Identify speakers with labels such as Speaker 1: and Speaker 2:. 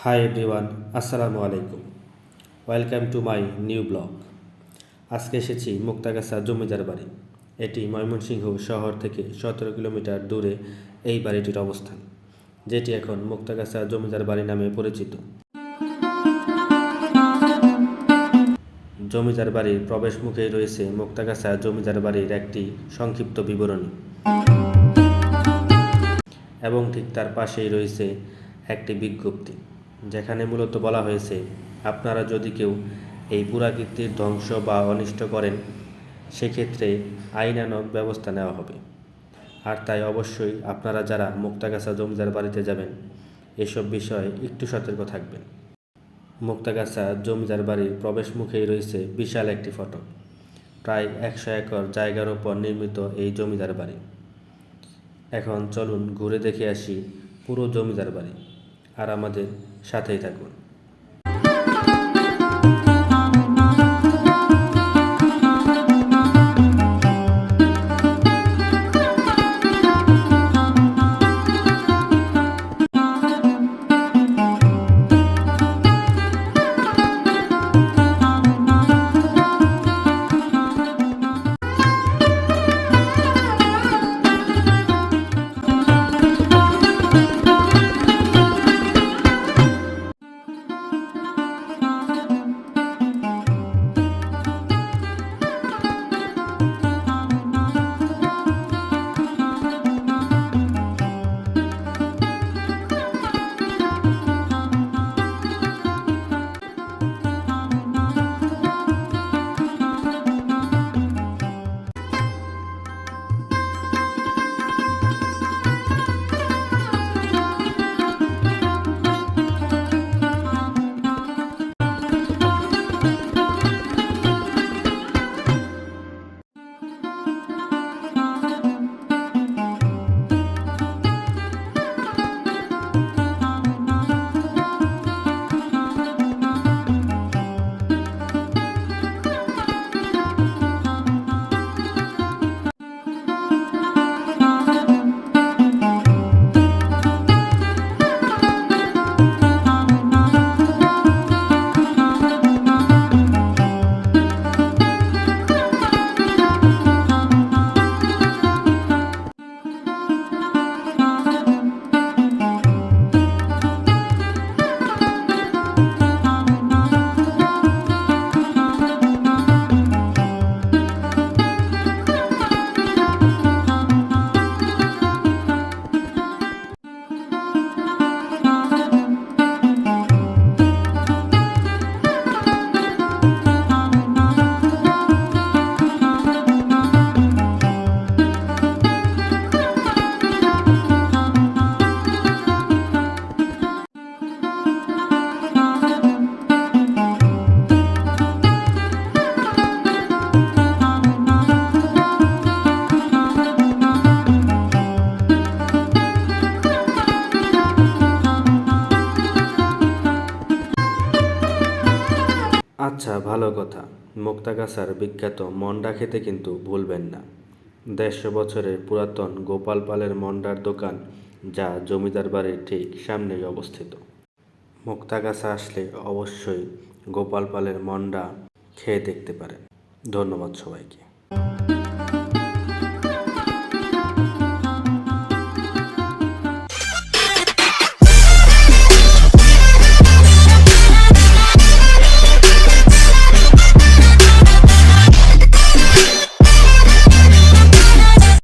Speaker 1: Hi everyone, আসসালামু আলাইকুম। Welcome to my new blog. আজকে এসেছি মুক্তাগাছা জমিদার বাড়ি। এটি ময়মনসিংহ শহর থেকে 17 কিলোমিটার দূরে এই বাড়িটির অবস্থান, যেটি এখন মুক্তাগাছা জমিদার বাড়ি নামে পরিচিত। জমিদার বাড়ির প্রবেশ মুখেই রয়েছে মুক্তাগাছা জমিদার বাড়ির একটি সংক্ষিপ্ত বিবরণী, এবং ঠিক তার পাশেই রয়েছে একটি বিজ্ঞপ্তি, যেখানে মূলত বলা হয়েছে আপনারা যদি কেউ এই পুরাকীর্তির ধ্বংস বা অনিষ্ট করেন, সেক্ষেত্রে আইনানুগ ব্যবস্থা নেওয়া হবে। আর তাই অবশ্যই আপনারা যারা মুক্তাগাছা জমিদার বাড়িতে যাবেন, এসব বিষয়ে একটু সতর্ক থাকবেন। মুক্তাগাছা জমিদার বাড়ির প্রবেশ মুখেই রয়েছে বিশাল একটি ফটক। প্রায় 100 একর জায়গার ওপর নির্মিত এই জমিদার বাড়ি। এখন চলুন ঘুরে দেখে আসি পুরো জমিদার বাড়ি, আর আমাদের সাথেই থাকুন। আচ্ছা, ভালো কথা। মুক্তাগাছার বিখ্যাত মন্ডা খেতে কিন্তু ভুলবেন না। 150 বছরের পুরাতন গোপাল পালের মন্ডার দোকান, যা জমিদার বাড়ির ঠিক সামনেই অবস্থিত। মুক্তাগাছা আসলে অবশ্যই গোপাল পালের মন্ডা খেয়ে দেখতে পারেন। ধন্যবাদ সবাইকে।